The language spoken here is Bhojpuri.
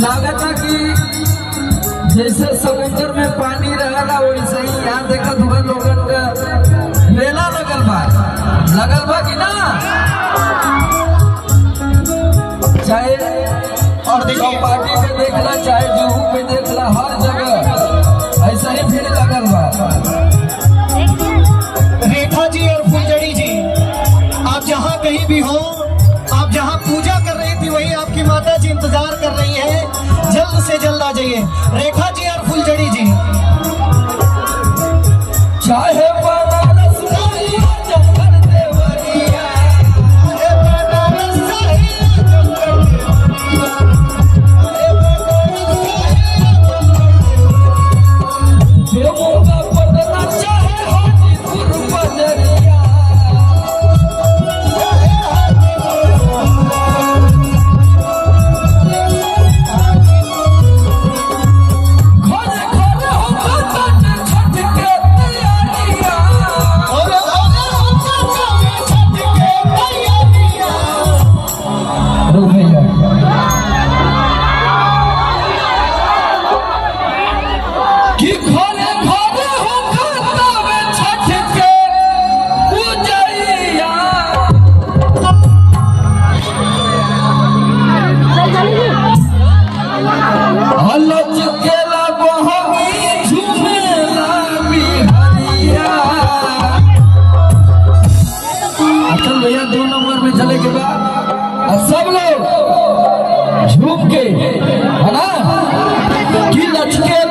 लागता कि जैसे समुद्र में पानी रहेला वैसे ही यहाँ देखा दुआ लोगन का मेला लगल बा कि ना। चाहे और पार्टी में देखला चाहे जुहू में देखला हर जगह ऐसा ही भीड़ लगल बा। रेखा जी और फुलझड़ी जी, आप जहाँ कहीं भी हो, आप जहाँ पूजा कर रही थी वही आपकी माता जी इंतजार कर रही है, जल्द से जल्द आ जाइए। रेखा जी और फुलझड़ी जी, चाहे बनारस साहिया जंगल देवरिया, चाहे बनारस साहिया जंगल देवरिया, चाहे बनारस साहिया जंगल देवों का पटना चाहे हाजीपुर बजरिया, घरे घरे होगा छठ के तैयारियां। और छठ के तैयारियां। रुक भैया कि घरे घरे होगा तबे छठ के पूजैया। हलच केला बहगी झूमेला बिहरिया। चल भैया 2 नंबर में चले के बाद सब लोग झूम के है ना कि लचके